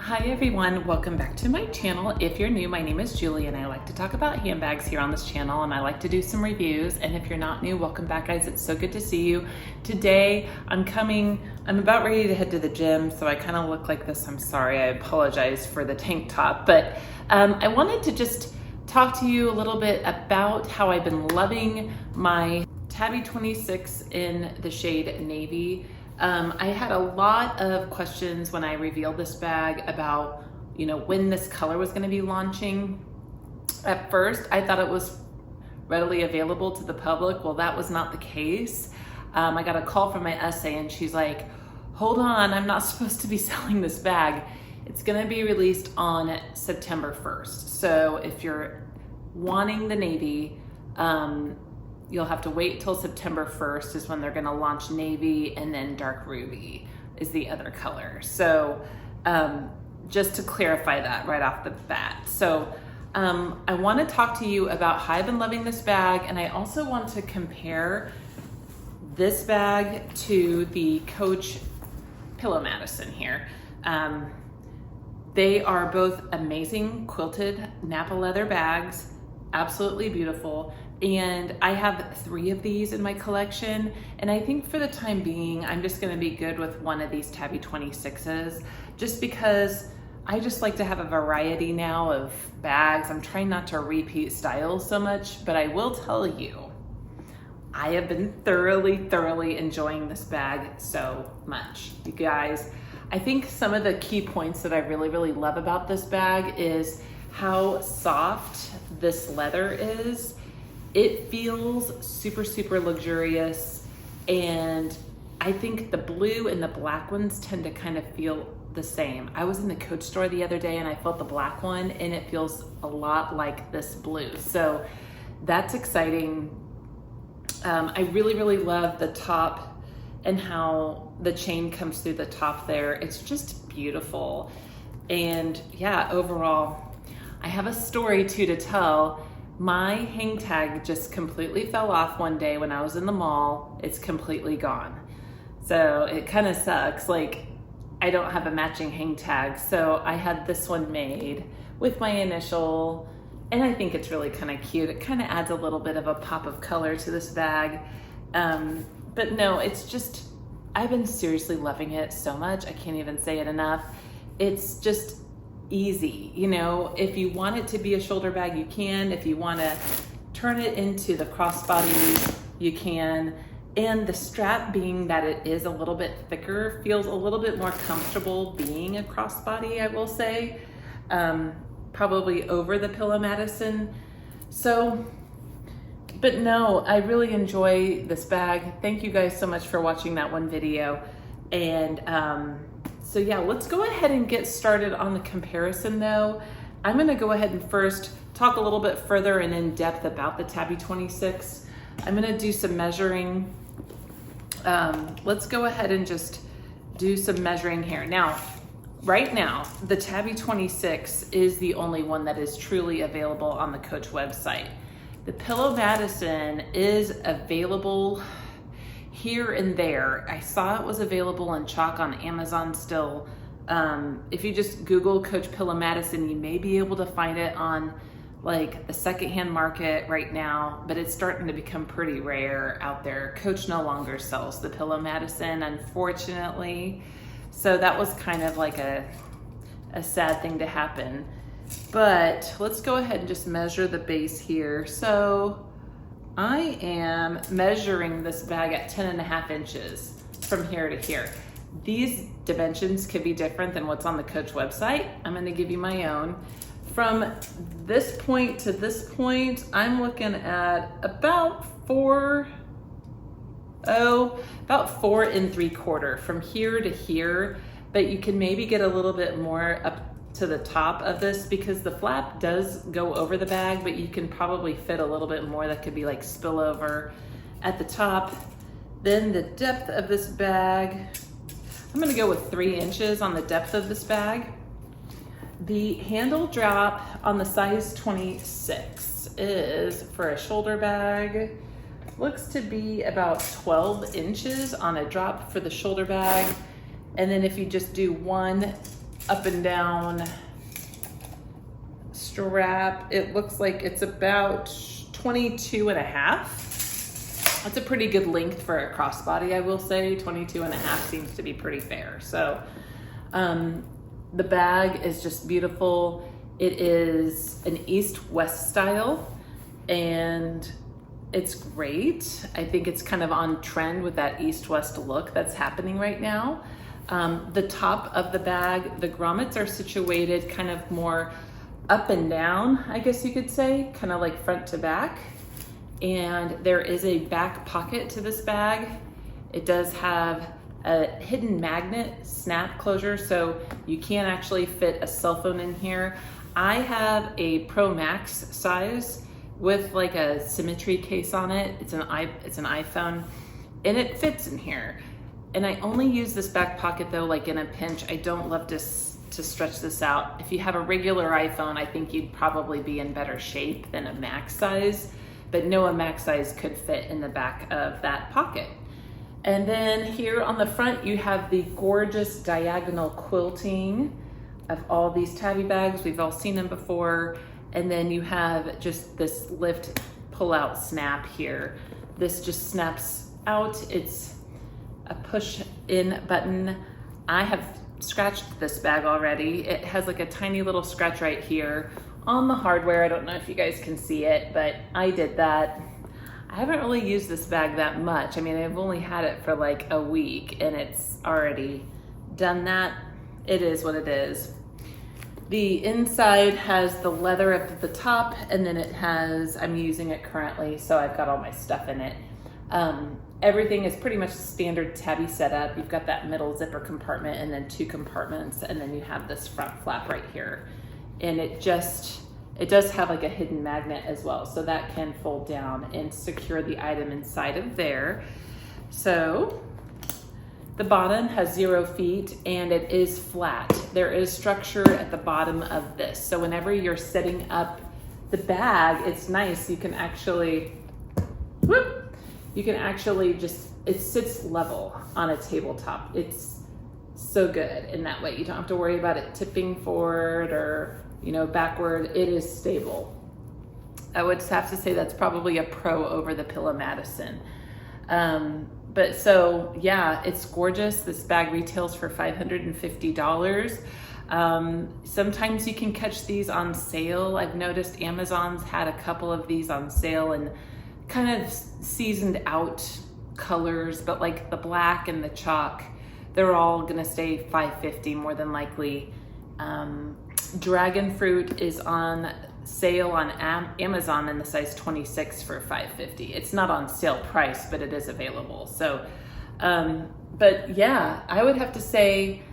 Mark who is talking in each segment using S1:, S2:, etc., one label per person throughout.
S1: Hi everyone, welcome back to my channel. If you're new, my name is Julie and I like to talk about handbags here on this channel, and I like to do some reviews. And if you're not new, welcome back guys, it's so good to see you. Today I'm about ready to head to the gym, so I kind of look like this. I'm sorry, I apologize for the tank top, but I wanted to just talk to you a little bit about how I've been loving my Tabby 26 in the shade Navy. I had a lot of questions when I revealed this bag about, when this color was going to be launching. At first, I thought it was readily available to the public. Well, that was not the case. I got a call from my SA and she's like, hold on, I'm not supposed to be selling this bag. It's going to be released on September 1st. So if you're wanting the navy, you'll have to wait till September 1st is when they're gonna launch navy, and then dark ruby is the other color. So just to clarify that right off the bat. So I wanna talk to you about how I've been loving this bag, and I also want to compare this bag to the Coach Pillow Madison here. They are both amazing quilted Napa leather bags, absolutely beautiful. And I have 3 of these in my collection. And I think for the time being, I'm just gonna be good with one of these Tabby 26s, just because I just like to have a variety now of bags. I'm trying not to repeat styles so much, but I will tell you, I have been thoroughly enjoying this bag so much. You guys, I think some of the key points that I really love about this bag is how soft this leather is. It feels super luxurious, and I think the blue and the black ones tend to kind of feel the same. I was in the Coach store the other day and I felt the black one, and it feels a lot like this blue. So that's exciting. I really love the top and how the chain comes through the top there. It's just beautiful. And yeah, overall, I have a story too to tell. My hang tag just completely fell off one day when I was in the mall. It's completely gone. So it kind of sucks. Like, I don't have a matching hang tag. So I had this one made with my initial, and I think it's really kind of cute. It kind of adds a little bit of a pop of color to this bag. But no, it's just, I've been seriously loving it so much. I can't even say it enough. It's just easy. If you want it to be a shoulder bag, you can. If you want to turn it into the crossbody, you can. And the strap, being that it is a little bit thicker, feels a little bit more comfortable being a crossbody, I will say, probably over the Pillow Madison. So, but no, I really enjoy this bag. Thank you guys so much for watching that one video. And so yeah, let's go ahead and get started on the comparison though. I'm gonna go ahead and first talk a little bit further and in depth about the Tabby 26. I'm gonna do some measuring. Let's go ahead and just do some measuring here. Now, right now, the Tabby 26 is the only one that is truly available on the Coach website. The Pillow Madison is available here and there. I saw it was available in chalk on Amazon still. If you just Google Coach Pillow Madison, you may be able to find it on like the secondhand market right now, but it's starting to become pretty rare out there. Coach no longer sells the Pillow Madison, unfortunately. So that was kind of like a sad thing to happen. But let's go ahead and just measure the base here. So I am measuring this bag at 10.5 inches from here to here. These dimensions could be different than what's on the Coach website. I'm gonna give you my own. From this point to this point, I'm looking at about 4 3/4 from here to here, but you can maybe get a little bit more up to the top of this because the flap does go over the bag, but you can probably fit a little bit more that could be like spillover at the top. Then the depth of this bag, I'm gonna go with 3 inches on the depth of this bag. The handle drop on the size 26 is, for a shoulder bag, looks to be about 12 inches on a drop for the shoulder bag. And then if you just do one up and down strap. It looks like it's about 22 and a half. That's a pretty good length for a crossbody, I will say. 22 and a half seems to be pretty fair. So the bag is just beautiful. It is an east-west style, and it's great. I think it's kind of on trend with that east-west look that's happening right now. The top of the bag, the grommets are situated kind of more up and down, I guess you could say, kind of like front to back. And there is a back pocket to this bag. It does have a hidden magnet snap closure, so you can actually fit a cell phone in here. I have a Pro Max size with like a symmetry case on it. It's an iPhone, and it fits in here. And I only use this back pocket though, like in a pinch. I don't love to stretch this out. If you have a regular iPhone, I think you'd probably be in better shape than a Max size, but no, a Max size could fit in the back of that pocket. And then here on the front, you have the gorgeous diagonal quilting of all these tabby bags. We've all seen them before. And then you have just this lift pull out snap here. This just snaps out. It's a push in button. I have scratched this bag already. It has like a tiny little scratch right here on the hardware. I don't know if you guys can see it, but I did that. I haven't really used this bag that much. I mean, I've only had it for like a week and it's already done that. It is what it is. The inside has the leather at the top, and then it has, I'm using it currently, so I've got all my stuff in it. Everything is pretty much standard tabby setup. You've got that middle zipper compartment and then 2 compartments, and then you have this front flap right here. And it does have like a hidden magnet as well, so that can fold down and secure the item inside of there. So the bottom has 0 feet and it is flat. There is structure at the bottom of this. So whenever you're setting up the bag, it's nice. You can actually, just, it sits level on a tabletop. It's so good in that way. You don't have to worry about it tipping forward or, you know, backward. It is stable. I would have to say that's probably a pro over the Pillow Madison. But so yeah, it's gorgeous. This bag retails for $550. Sometimes you can catch these on sale. I've noticed Amazon's had a couple of these on sale and kind of seasoned out colors, but like the black and the chalk, they're all gonna stay $550 more than likely. Dragon fruit is on sale on Amazon in the size 26 for $550. It's not on sale price, but it is available. So, but yeah, I would have to say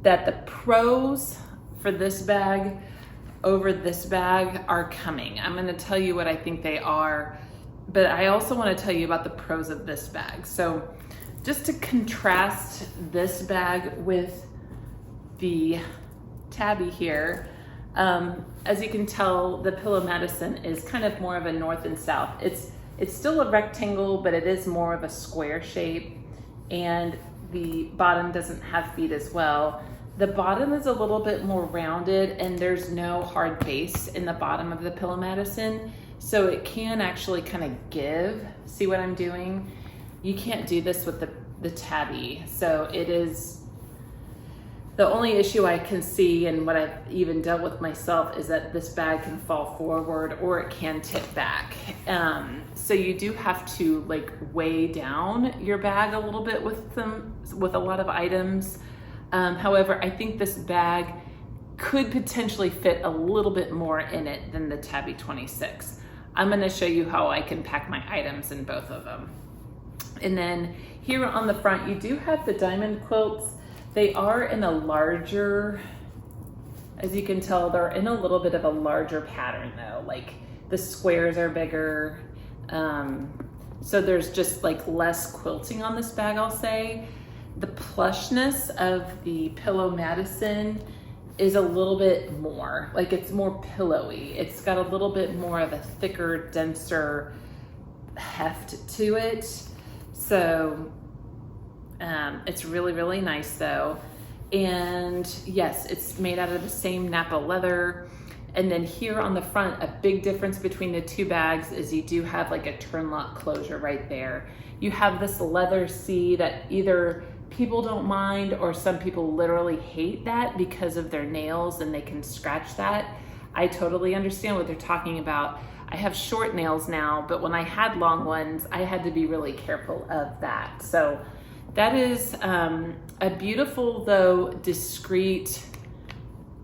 S1: that the pros for this bag over this bag are coming. I'm gonna tell you what I think they are, but I also wanna tell you about the pros of this bag. So just to contrast this bag with the tabby here, as you can tell, the Pillow Madison is kind of more of a north and south. It's still a rectangle, but it is more of a square shape, and the bottom doesn't have feet as well. The bottom is a little bit more rounded, and there's no hard base in the bottom of the Pillow Madison, so it can actually kind of give. See what I'm doing? You can't do this with the tabby, so it is. The only issue I can see, and what I've even dealt with myself, is that this bag can fall forward or it can tip back. So you do have to like weigh down your bag a little bit with a lot of items. However, I think this bag could potentially fit a little bit more in it than the Tabby 26. I'm gonna show you how I can pack my items in both of them. And then here on the front, you do have the diamond quilts. They are in a larger, as you can tell, they're in a little bit of a larger pattern though. Like the squares are bigger. So there's just like less quilting on this bag, I'll say. The plushness of the Pillow Madison is a little bit more, like it's more pillowy. It's got a little bit more of a thicker, denser heft to it. So it's really, really nice though. And yes, it's made out of the same Napa leather. And then here on the front, a big difference between the two bags is you do have like a turn lock closure right there. You have this leather C that either people don't mind or some people literally hate that because of their nails and they can scratch that. I totally understand what they're talking about. I have short nails now, but when I had long ones, I had to be really careful of that. So that is a beautiful, though, discreet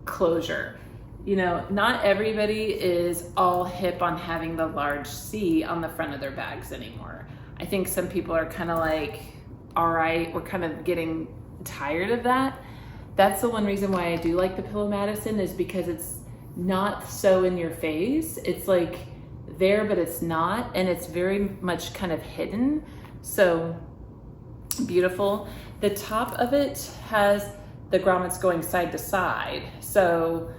S1: closure. You know, not everybody is all hip on having the large C on the front of their bags anymore. I think some people are kind of like, all right, we're kind of getting tired of that. That's the one reason why I do like the Pillow Madison, is because it's not so in your face. It's like there, but it's not, and it's very much kind of hidden. So beautiful. The top of it has the grommets going side to side. So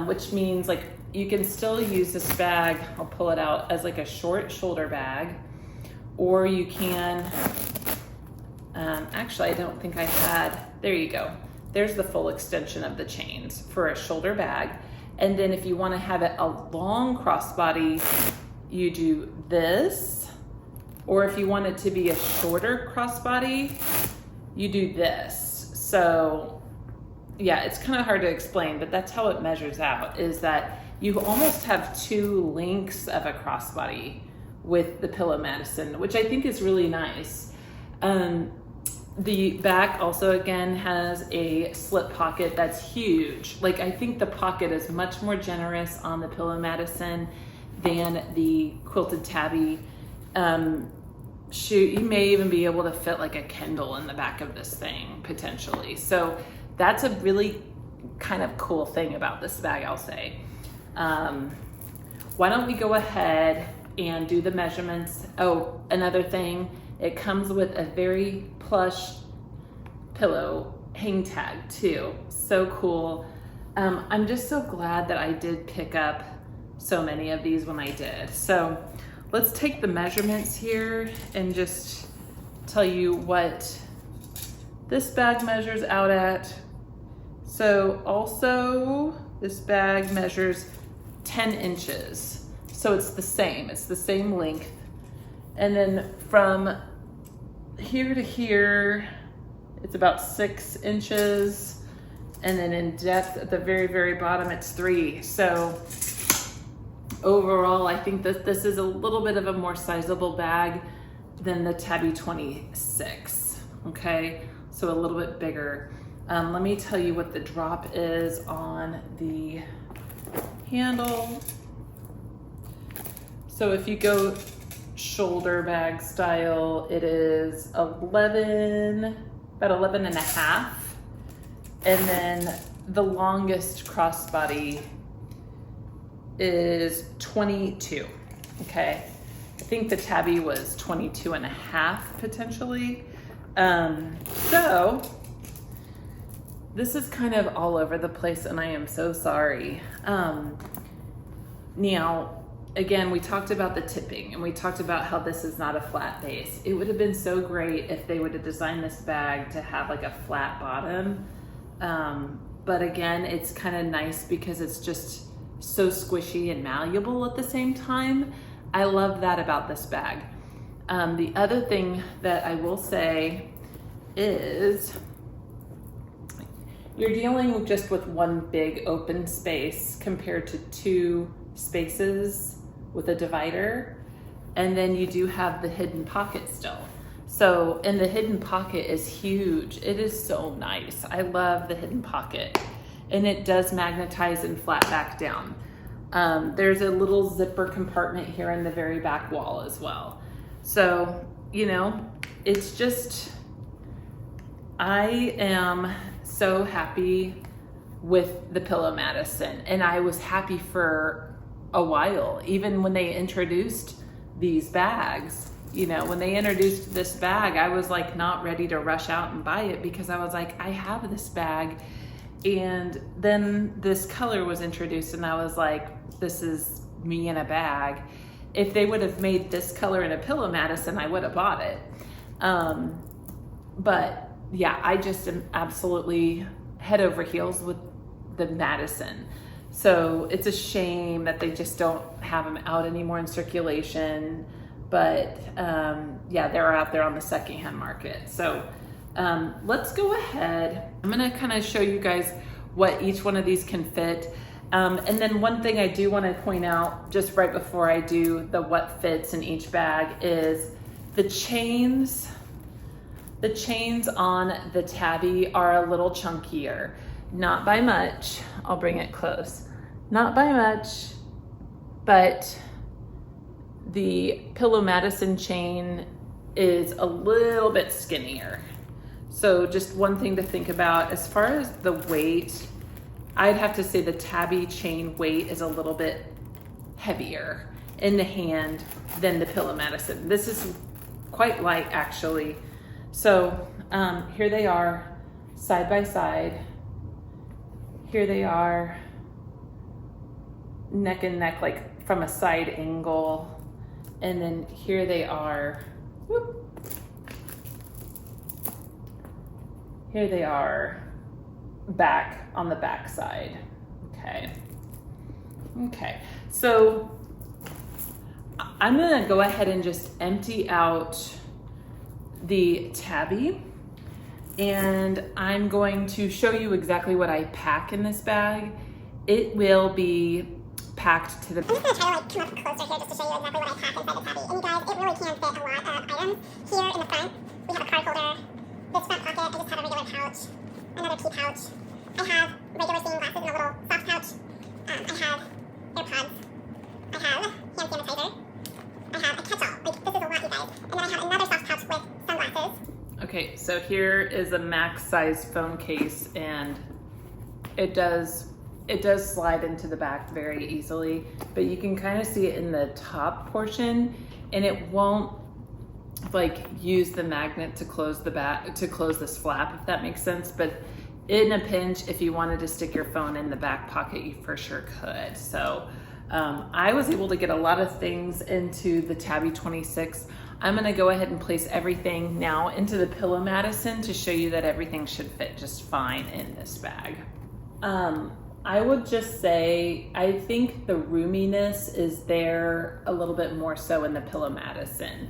S1: which means like you can still use this bag, I'll pull it out, as like a short shoulder bag, or you can, actually I don't think I had, there you go. There's the full extension of the chains for a shoulder bag. And then if you want to have it a long crossbody, you do this, or if you want it to be a shorter crossbody, you do this. So yeah, it's kind of hard to explain, but that's how it measures out, is that you almost have two lengths of a crossbody with the Pillow Madison, which I think is really nice. The back also, again, has a slip pocket that's huge. Like, I think the pocket is much more generous on the Pillow Madison than the Quilted Tabby. Shoot, you may even be able to fit like a Kindle in the back of this thing, potentially. So that's a really kind of cool thing about this bag, I'll say. Why don't we go ahead and do the measurements? Oh, another thing, it comes with a very plush pillow hang tag too. So cool. I'm just so glad that I did pick up so many of these when I did. So let's take the measurements here and just tell you what this bag measures out at. So also this bag measures 10 inches. So it's the same length. And then from here to here, it's about 6 inches. And then in depth at the very, very bottom, it's 3. So overall, I think that this is a little bit of a more sizable bag than the Tabby 26, okay? So a little bit bigger. Let me tell you what the drop is on the handle. So if you go shoulder bag style, it is about 11 and a half. And then the longest crossbody is 22, okay? I think the Tabby was 22 and a half potentially. So this is kind of all over the place and I am so sorry. Now, again, we talked about the tipping and we talked about how this is not a flat base. It would have been so great if they would have designed this bag to have like a flat bottom. But again, it's kind of nice because it's just so squishy and malleable at the same time. I love that about this bag. The other thing that I will say is you're dealing just with one big open space compared to 2 spaces with a divider. And then you do have the hidden pocket still. So, and the hidden pocket is huge. It is so nice. I love the hidden pocket. And it does magnetize and flat back down. There's a little zipper compartment here in the very back wall as well. So, you know, it's just, I am so happy with the Pillow Madison, and I was happy for a while, even when they introduced these bags. You know, when they introduced this bag, I was like not ready to rush out and buy it because I was like, I have this bag. And then this color was introduced and I was like, this is me in a bag. If they would have made this color in a Pillow Madison, I would have bought it. But yeah, I just am absolutely head over heels with the Madison. So it's a shame that they just don't have them out anymore in circulation. But yeah, they're out there on the secondhand market. So let's go ahead. I'm gonna kind of show you guys what each one of these can fit. And then one thing I do want to point out just right before I do the what fits in each bag is the chains. The chains on the Tabby are a little chunkier, not by much. I'll bring it close. Not by much, but the Pillow Madison chain is a little bit skinnier. So just one thing to think about as far as the weight, I'd have to say the Tabby chain weight is a little bit heavier in the hand than the Pillow Madison. This is quite light actually. So here they are side by side. Here they are neck and neck, like from a side angle. And then here they are, whoop. Here they are back on the back side. Okay. Okay. So I'm gonna go ahead and just empty out the Tabby, and I'm going to show you exactly what I pack in this bag. It will be packed to the...
S2: I'm just going to try to come up closer here just to show you exactly what I pack inside the Tabby. And you guys, it really can fit a lot of items. Here in the front, we have a card holder. This front pocket, I just have a regular pouch, another key pouch. I have regular seeing glasses in a little soft pouch. I have AirPods. I have hand sanitizer. I have a catch-all. Like, this is a lot, you guys. And then I have another soft pouch with sunglasses.
S1: Okay, so here is a max size phone case, and it does slide into the back very easily, but you can kind of see it in the top portion, and it won't like use the magnet to close the back, to close this flap, if that makes sense. But in a pinch, if you wanted to stick your phone in the back pocket, you for sure could. So I was able to get a lot of things into the Tabby 26. I'm gonna go ahead and place everything now into the Pillow Madison to show you that everything should fit just fine in this bag. I would just say, I think the roominess is there a little bit more so in the Pillow Madison.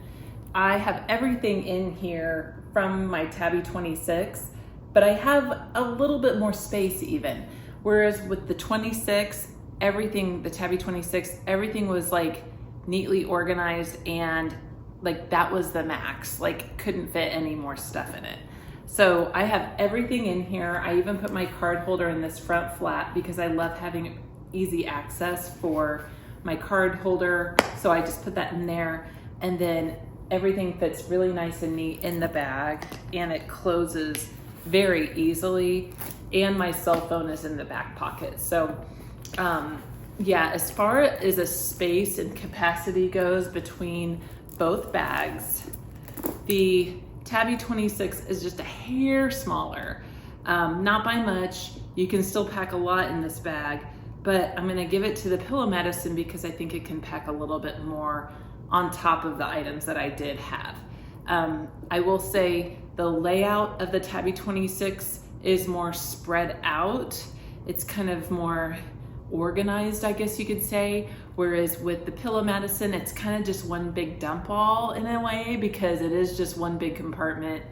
S1: I have everything in here from my Tabby 26, but I have a little bit more space even. Whereas with the 26, everything, the Tabby 26, everything was like neatly organized, and like that was the max, like couldn't fit any more stuff in it. So I have everything in here. I even put my card holder in this front flap because I love having easy access for my card holder. So I just put that in there, and then everything fits really nice and neat in the bag, and it closes very easily. And my cell phone is in the back pocket. So yeah, as far as a space and capacity goes between both bags, the Tabby 26 is just a hair smaller, not by much. You can still pack a lot in this bag, but I'm gonna give it to the Pillow Madison because I think it can pack a little bit more on top of the items that I did have. I will say the layout of the Tabby 26 is more spread out. It's kind of more organized, I guess you could say. Whereas with the Pillow Madison, it's kind of just one big dump all in a way, because it is just one big compartment.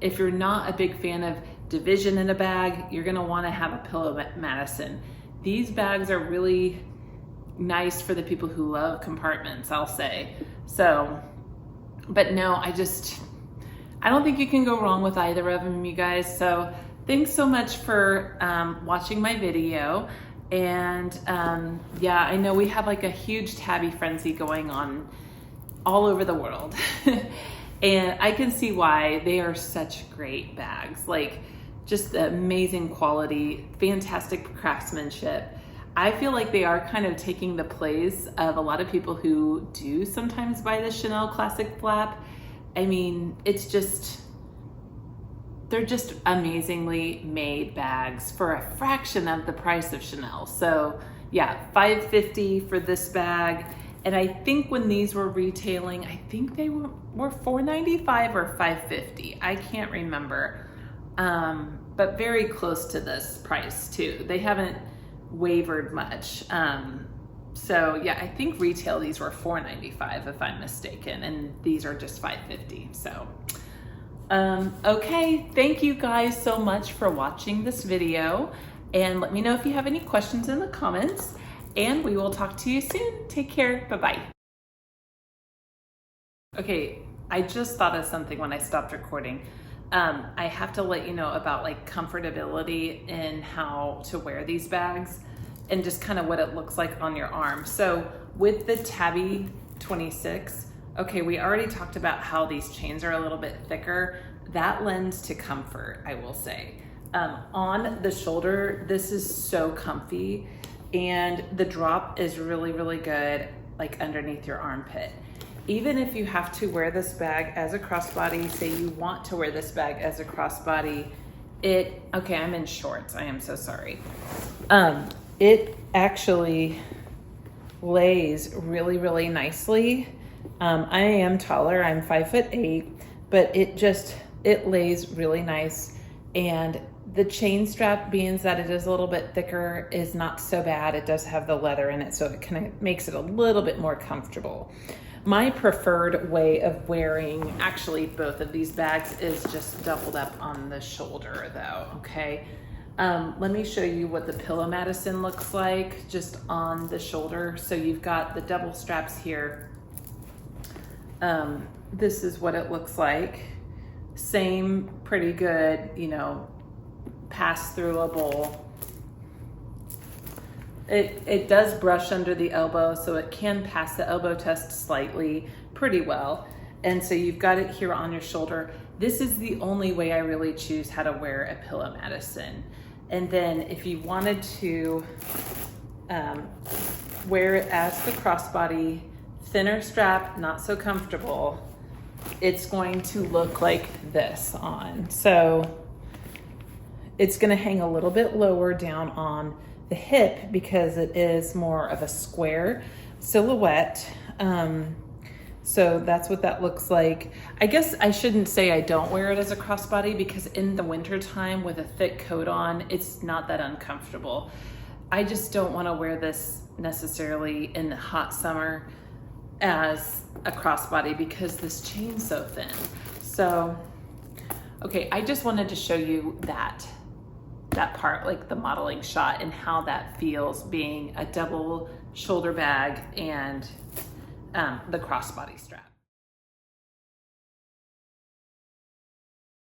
S1: If you're not a big fan of division in a bag, you're gonna wanna have a Pillow Madison. These bags are really nice for the people who love compartments, I'll say. So, but no, I don't think you can go wrong with either of them, you guys. So thanks so much for watching my video. And yeah, I know we have like a huge Tabby frenzy going on all over the world. And I can see why. They are such great bags, like just the amazing quality, fantastic craftsmanship. I feel like they are kind of taking the place of a lot of people who do sometimes buy the Chanel Classic Flap. I mean, they're just amazingly made bags for a fraction of the price of Chanel. So yeah, $5.50 for this bag. And I think when these were retailing, I think they were $4.95 or $5.50. I can't remember. but very close to this price too. They haven't wavered much. So yeah, I think retail these were $4.95 if I'm mistaken, and these are just $5.50. So okay, thank you guys so much for watching this video, and let me know if you have any questions in the comments, and we will talk to you soon. Take care. Bye-bye. Okay, I just thought of something when I stopped recording. I have to let you know about like comfortability in how to wear these bags and just kind of what it looks like on your arm. So with the Tabby 26, okay, we already talked about how these chains are a little bit thicker. That lends to comfort, I will say. On the shoulder, this is so comfy, and the drop is really, really good, like underneath your armpit. Even if you have to wear this bag as a crossbody, say you want to wear this bag as a crossbody, okay, I'm in shorts, I am so sorry. It actually lays really, really nicely. I am taller, I'm 5'8", but it lays really nice. And the chain strap, being that it is a little bit thicker, is not so bad. It does have the leather in it, so it kind of makes it a little bit more comfortable. My preferred way of wearing actually both of these bags is just doubled up on the shoulder though, okay? Let me show you what the pillow Madison looks like just on the shoulder. So you've got the double straps here. This is what it looks like. Same pretty good, you know, pass-throughable. It does brush under the elbow, so it can pass the elbow test slightly pretty well. And so you've got it here on your shoulder. This is the only way I really choose how to wear a pillow Madison. And then if you wanted to wear it as the crossbody, thinner strap, not so comfortable, it's going to look like this on. So it's gonna hang a little bit lower down on the hip because it is more of a square silhouette. So that's what that looks like. I guess I shouldn't say I don't wear it as a crossbody, because in the winter time with a thick coat on, it's not that uncomfortable. I just don't want to wear this necessarily in the hot summer as a crossbody because this chain's so thin. So, okay, I just wanted to show you that part, like the modeling shot, and how that feels being a double shoulder bag and the crossbody strap.